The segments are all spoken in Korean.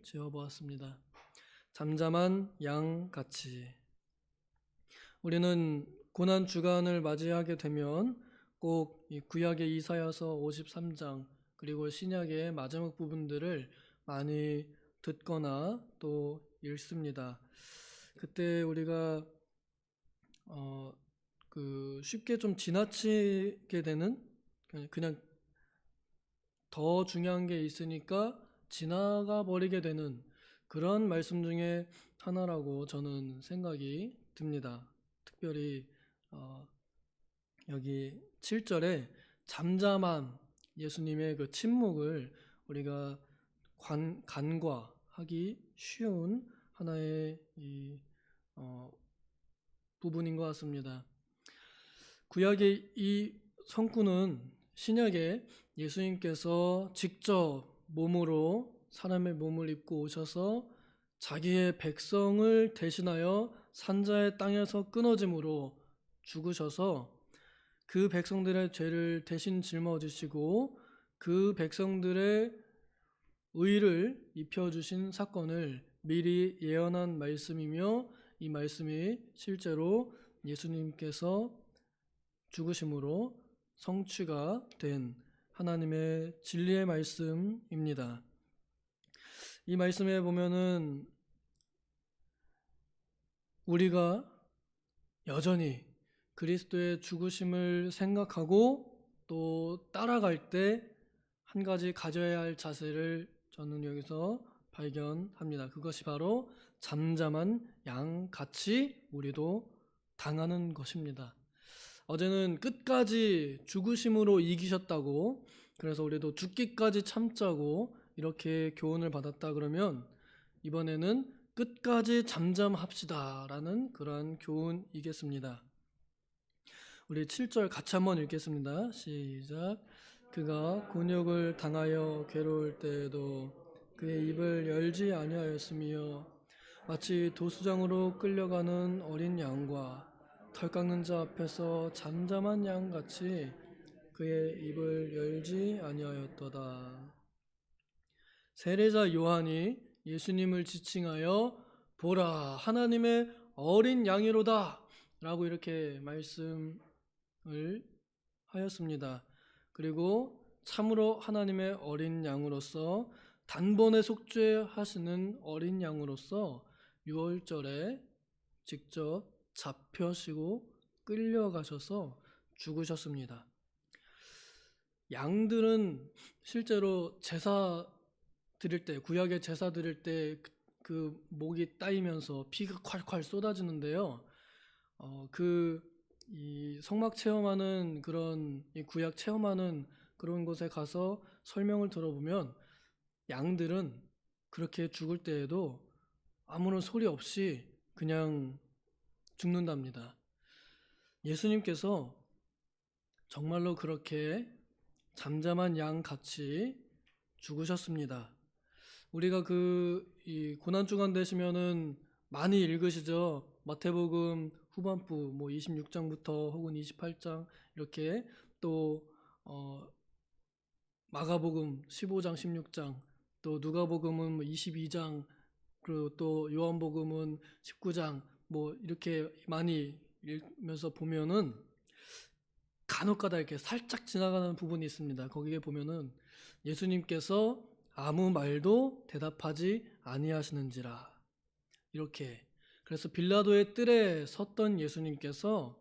지어보았습니다. 잠잠한 양같이. 우리는 고난 주간을 맞이하게 되면 꼭 이 구약의 이사야서 53장 그리고 신약의 마지막 부분들을 많이 듣거나 또 읽습니다. 그때 우리가 쉽게 좀 지나치게 되는, 그냥 더 중요한 게 있으니까 지나가 버리게 되는 그런 말씀 중에 하나라고 저는 생각이 듭니다. 특별히 여기 7절에 잠잠한 예수님의 그 침묵을 우리가 간과하기 쉬운 하나의 부분인 것 같습니다. 구약의 이 성구는 신약에 예수님께서 직접 몸으로 사람의 몸을 입고 오셔서 자기의 백성을 대신하여 산자의 땅에서 끊어짐으로 죽으셔서 그 백성들의 죄를 대신 짊어지시고 그 백성들의 의를 입혀주신 사건을 미리 예언한 말씀이며, 이 말씀이 실제로 예수님께서 죽으심으로 성취가 된 하나님의 진리의 말씀입니다. 이 말씀에 보면은 우리가 여전히 그리스도의 죽으심을 생각하고 또 따라갈 때 한 가지 가져야 할 자세를 저는 여기서 발견합니다. 그것이 바로 잠잠한 양같이 우리도 당하는 것입니다. 어제는 끝까지 죽으심으로 이기셨다고, 그래서 우리도 죽기까지 참자고 이렇게 교훈을 받았다 그러면, 이번에는 끝까지 잠잠합시다 라는 그러한 교훈이겠습니다. 우리 7절 같이 한번 읽겠습니다. 시작. 그가 곤욕을 당하여 괴로울 때에도 그의 입을 열지 아니하였으며 마치 도수장으로 끌려가는 어린 양과 털 깎는 자 앞에서 잠잠한 양같이 그의 입을 열지 아니하였도다. 세례자 요한이 예수님을 지칭하여 보라 하나님의 어린 양이로다 라고 이렇게 말씀을 하였습니다. 그리고 참으로 하나님의 어린 양으로서 단번에 속죄하시는 어린 양으로서 6월절에 직접 잡혀시고 끌려가셔서 죽으셨습니다. 양들은 실제로 제사 드릴 때, 구약의 제사 드릴 때 그 목이 따이면서 피가 콸콸 쏟아지는데요. 이 성막 체험하는 그런 이 구약 체험하는 그런 곳에 가서 설명을 들어보면 양들은 그렇게 죽을 때에도 아무런 소리 없이 그냥 죽는답니다. 예수님께서 정말로 그렇게 잠잠한 양같이 죽으셨습니다. 우리가 이 고난주간 되시면은 많이 읽으시죠. 마태복음 후반부 26장부터 혹은 28장 이렇게, 또 마가복음 15장 16장, 또 누가복음은 22장, 그리고 또 요한복음은 19장 이렇게 많이 읽으면서 보면은 간혹가다 이렇게 살짝 지나가는 부분이 있습니다. 거기에 보면은 예수님께서 아무 말도 대답하지 아니하시는지라 이렇게. 그래서 빌라도의 뜰에 섰던 예수님께서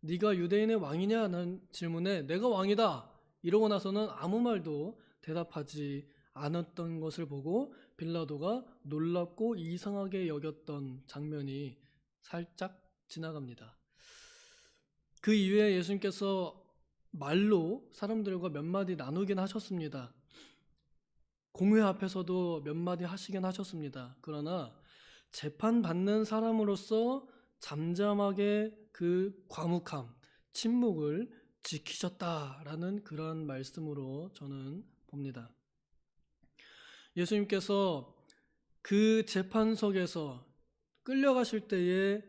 네가 유대인의 왕이냐 하는 질문에 내가 왕이다 이러고 나서는 아무 말도 대답하지 않았던 것을 보고 빌라도가 놀랍고 이상하게 여겼던 장면이 살짝 지나갑니다. 그 이후에 예수님께서 말로 사람들과 몇 마디 나누긴 하셨습니다. 공회 앞에서도 몇 마디 하시긴 하셨습니다. 그러나 재판받는 사람으로서 잠잠하게 그 과묵함, 침묵을 지키셨다라는 그런 말씀으로 저는 봅니다. 예수님께서 그 재판석에서 끌려가실 때에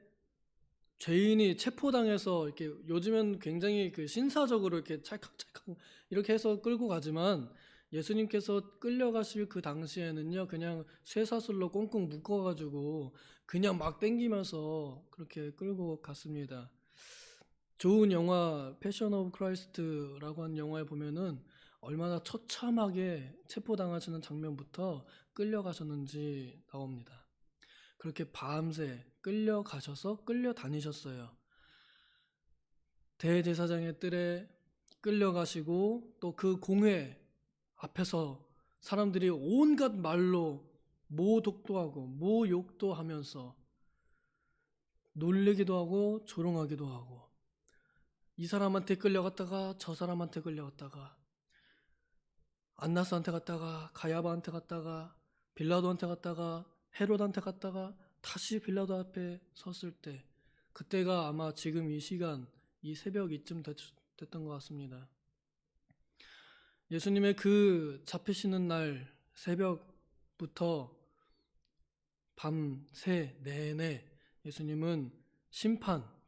죄인이 체포당해서 이렇게, 요즘엔 굉장히 신사적으로 이렇게 찰칵찰칵 이렇게 해서 끌고 가지만 예수님께서 끌려가실 그 당시에는요, 그냥 쇠사슬로 꽁꽁 묶어가지고 그냥 막 땡기면서 그렇게 끌고 갔습니다. 좋은 영화 패션 오브 크라이스트라고 하는 영화에 보면은 얼마나 처참하게 체포당하시는 장면부터 끌려가셨는지 나옵니다. 그렇게 밤새 끌려가셔서 끌려다니셨어요. 대제사장의 뜰에 끌려가시고 또 그 공회 앞에서 사람들이 온갖 말로 모독도 하고 모욕도 하면서 놀리기도 하고 조롱하기도 하고, 이 사람한테 끌려갔다가 저 사람한테 끌려갔다가 안나스한테 갔다가 가야바한테 갔다가 빌라도한테 갔다가 헤롯한테 갔다가 다시 빌라도 앞에 섰을 때, 그때가 아마 지금 이 시간, 이 새벽 이쯤 됐던 것 같습니다. 예수님의 그 잡히시는 날 새벽부터 밤새 내내 예수님은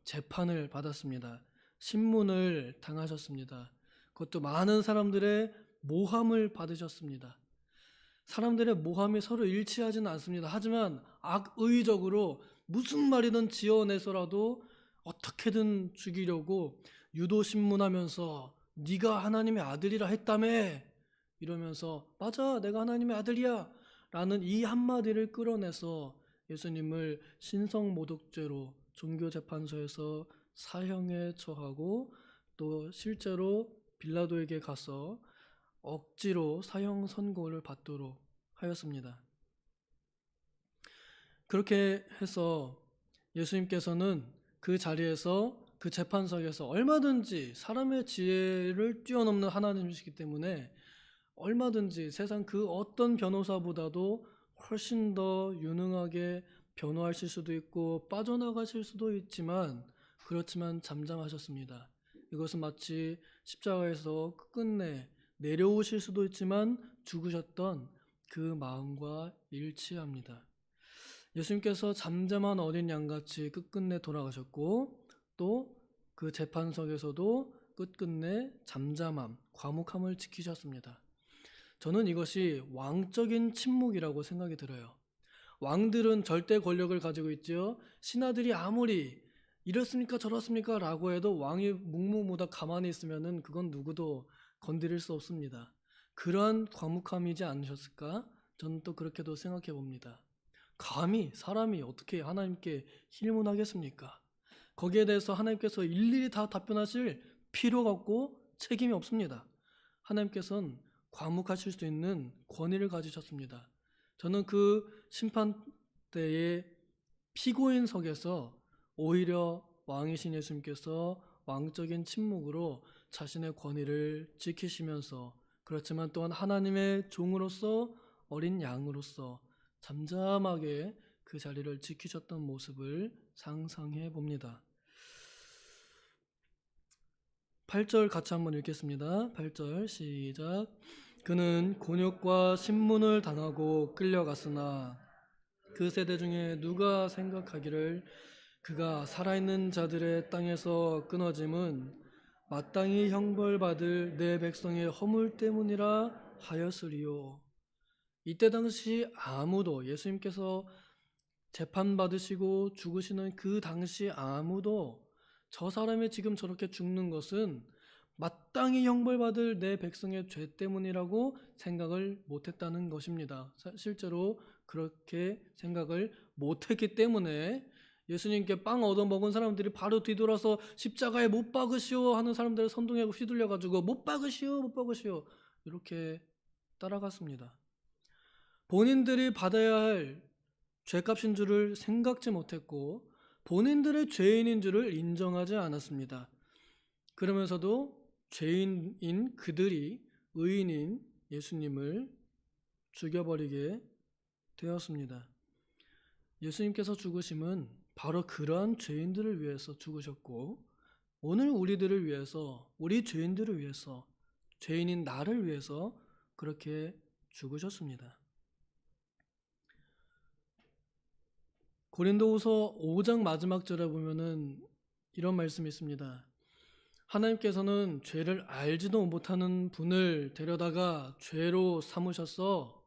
재판을 받았습니다. 신문을 당하셨습니다. 그것도 많은 사람들의 모함을 받으셨습니다. 사람들의 모함이 서로 일치하지는 않습니다. 하지만 악의적으로 무슨 말이든 지어내서라도 어떻게든 죽이려고 유도신문하면서 네가 하나님의 아들이라 했다며 이러면서 맞아 내가 하나님의 아들이야 라는 이 한마디를 끌어내서 예수님을 신성모독죄로 종교재판소에서 사형에 처하고, 또 실제로 빌라도에게 가서 억지로 사형 선고를 받도록 하였습니다. 그렇게 해서 예수님께서는 그 자리에서, 그 재판석에서 얼마든지 사람의 지혜를 뛰어넘는 하나님이시기 때문에 얼마든지 세상 그 어떤 변호사보다도 훨씬 더 유능하게 변호하실 수도 있고 빠져나가실 수도 있지만, 그렇지만 잠잠하셨습니다. 이것은 마치 십자가에서 끝끝내 내려오실 수도 있지만 죽으셨던 그 마음과 일치합니다. 예수님께서 잠잠한 어린 양같이 끝끝내 돌아가셨고, 또 그 재판석에서도 끝끝내 잠잠함, 과묵함을 지키셨습니다. 저는 이것이 왕적인 침묵이라고 생각이 들어요. 왕들은 절대 권력을 가지고 있죠. 신하들이 아무리 이렇습니까 저렇습니까 라고 해도 왕이 묵묵무다 가만히 있으면은 그건 누구도 건드릴 수 없습니다. 그러한 과묵함이지 않으셨을까? 저는 또 그렇게도 생각해 봅니다. 감히 사람이 어떻게 하나님께 힐문하겠습니까? 거기에 대해서 하나님께서 일일이 다 답변하실 필요가 없고 책임이 없습니다. 하나님께서는 과묵하실 수 있는 권위를 가지셨습니다. 저는 그 심판 때의 피고인석에서 오히려 왕이신 예수님께서 왕적인 침묵으로 자신의 권위를 지키시면서, 그렇지만 또한 하나님의 종으로서, 어린 양으로서 잠잠하게 그 자리를 지키셨던 모습을 상상해 봅니다. 8절 같이 한번 읽겠습니다. 8절 시작. 그는 곤욕과 신문을 당하고 끌려갔으나 그 세대 중에 누가 생각하기를 그가 살아있는 자들의 땅에서 끊어짐은 마땅히 형벌받을 내 백성의 허물 때문이라 하였으리요. 이때 당시 아무도, 예수님께서 재판받으시고 죽으시는 그 당시 아무도 저 사람이 지금 저렇게 죽는 것은 마땅히 형벌받을 내 백성의 죄 때문이라고 생각을 못했다는 것입니다. 실제로 그렇게 생각을 못했기 때문에 예수님께 빵 얻어먹은 사람들이 바로 뒤돌아서 십자가에 못 박으시오 하는 사람들을 선동에 휘둘려가지고 못 박으시오 이렇게 따라갔습니다. 본인들이 받아야 할 죄값인 줄을 생각지 못했고 본인들의 죄인인 줄을 인정하지 않았습니다. 그러면서도 죄인인 그들이 의인인 예수님을 죽여버리게 되었습니다. 예수님께서 죽으심은 바로 그러한 죄인들을 위해서 죽으셨고, 오늘 우리들을 위해서, 우리 죄인들을 위해서, 죄인인 나를 위해서 그렇게 죽으셨습니다. 고린도후서 5장 마지막 절에 보면은 이런 말씀이 있습니다. 하나님께서는 죄를 알지도 못하는 분을 데려다가 죄로 삼으셔서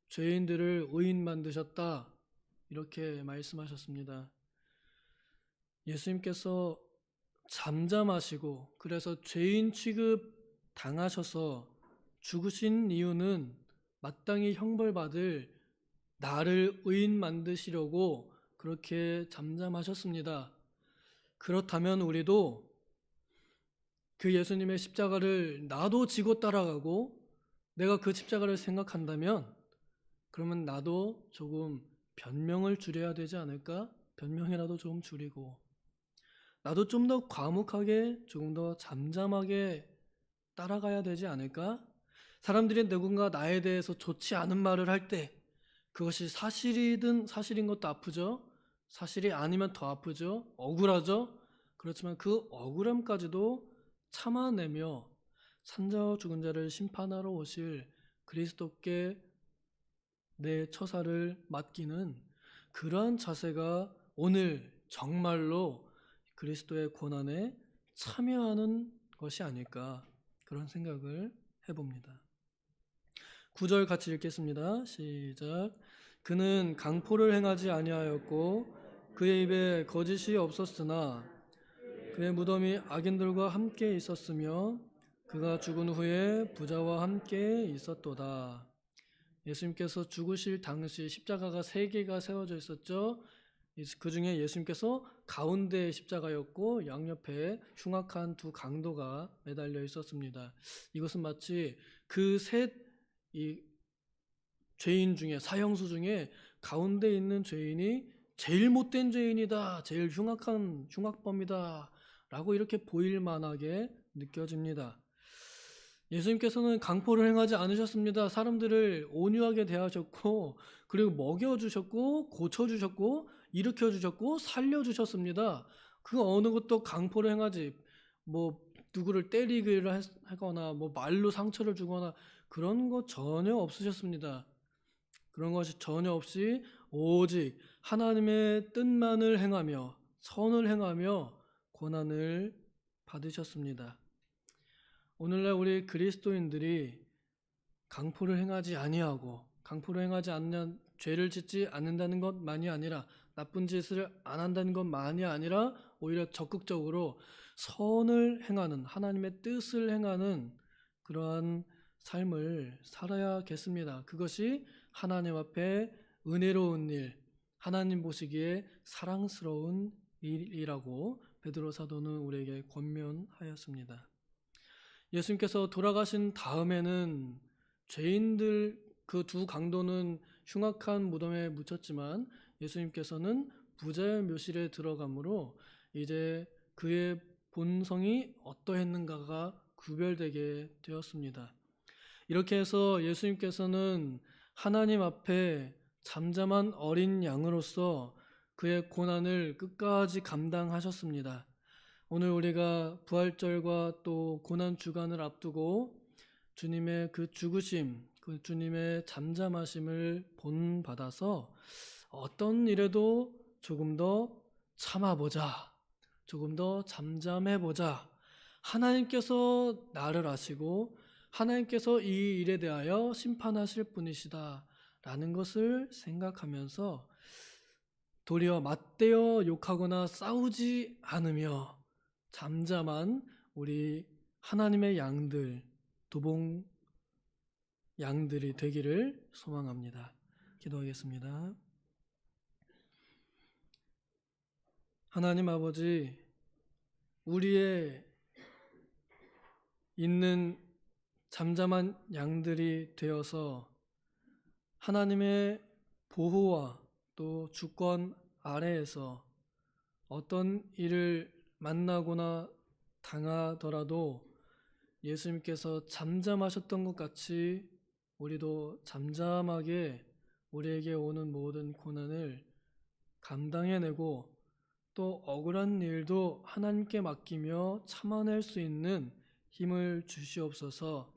죄인들을 의인 만드셨다. 이렇게 말씀하셨습니다. 예수님께서 잠잠하시고 그래서 죄인 취급 당하셔서 죽으신 이유는 마땅히 형벌받을 나를 의인 만드시려고 그렇게 잠잠하셨습니다. 그렇다면 우리도 그 예수님의 십자가를 나도 지고 따라가고 내가 그 십자가를 생각한다면 그러면 나도 조금 변명을 줄여야 되지 않을까? 변명이라도 좀 줄이고 나도 좀 더 과묵하게 조금 더 잠잠하게 따라가야 되지 않을까? 사람들이 누군가 나에 대해서 좋지 않은 말을 할 때 그것이 사실이든 사실인 것도 아프죠. 사실이 아니면 더 아프죠. 억울하죠. 그렇지만 그 억울함까지도 참아내며 산자와 죽은 자를 심판하러 오실 그리스도께 내 처사를 맡기는 그러한 자세가 오늘 정말로 그리스도의 고난에 참여하는 것이 아닐까 그런 생각을 해봅니다. 9절 같이 읽겠습니다. 시작. 그는 강포를 행하지 아니하였고 그의 입에 거짓이 없었으나 그의 무덤이 악인들과 함께 있었으며 그가 죽은 후에 부자와 함께 있었도다. 예수님께서 죽으실 당시 십자가가 3개가 세워져 있었죠. 그 중에 예수님께서 가운데 십자가였고 양옆에 흉악한 2 강도가 매달려 있었습니다. 이것은 마치 그 이 죄인 중에 사형수 중에 가운데 있는 죄인이 제일 못된 죄인이다, 제일 흉악한 흉악범이다 라고 이렇게 보일 만하게 느껴집니다. 예수님께서는 강포를 행하지 않으셨습니다. 사람들을 온유하게 대하셨고 그리고 먹여주셨고 고쳐주셨고 일으켜주셨고 살려주셨습니다. 그 어느 것도 강포를 행하지 누구를 때리기를 하거나 말로 상처를 주거나 그런 것 전혀 없으셨습니다. 그런 것이 전혀 없이 오직 하나님의 뜻만을 행하며 선을 행하며 고난을 받으셨습니다. 오늘날 우리 그리스도인들이 강포를 행하지 아니하고 강포를 행하지 않는 죄를 짓지 않는다는 것만이 아니라 나쁜 짓을 안 한다는 것만이 아니라 오히려 적극적으로 선을 행하는 하나님의 뜻을 행하는 그러한 삶을 살아야겠습니다. 그것이 하나님 앞에 은혜로운 일, 하나님 보시기에 사랑스러운 일이라고 베드로 사도는 우리에게 권면하였습니다. 예수님께서 돌아가신 다음에는 죄인들 그 2 강도는 흉악한 무덤에 묻혔지만 예수님께서는 부자의 묘실에 들어가므로 이제 그의 본성이 어떠했는가가 구별되게 되었습니다. 이렇게 해서 예수님께서는 하나님 앞에 잠잠한 어린 양으로서 그의 고난을 끝까지 감당하셨습니다. 오늘 우리가 부활절과 또 고난 주간을 앞두고 주님의 그 죽으심, 그 주님의 잠잠하심을 본받아서 어떤 일에도 조금 더 참아보자, 조금 더 잠잠해보자. 하나님께서 나를 아시고 하나님께서 이 일에 대하여 심판하실 분이시다 라는 것을 생각하면서 도리어 맞대어 욕하거나 싸우지 않으며 잠잠한 우리 하나님의 양들, 도봉 양들이 되기를 소망합니다. 기도하겠습니다. 하나님 아버지, 우리의 있는 잠잠한 양들이 되어서 하나님의 보호와 또 주권 아래에서 어떤 일을 만나거나 당하더라도 예수님께서 잠잠하셨던 것 같이 우리도 잠잠하게 우리에게 오는 모든 고난을 감당해내고 또 억울한 일도 하나님께 맡기며 참아낼 수 있는 힘을 주시옵소서.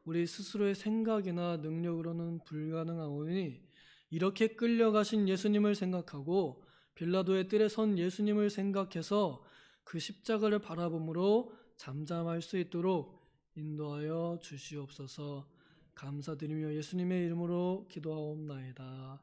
우리 스스로의 생각이나 능력으로는 불가능하오니 이렇게 끌려가신 예수님을 생각하고 빌라도의 뜰에 선 예수님을 생각해서 그 십자가를 바라봄으로 잠잠할 수 있도록 인도하여 주시옵소서. 감사드리며 예수님의 이름으로 기도하옵나이다.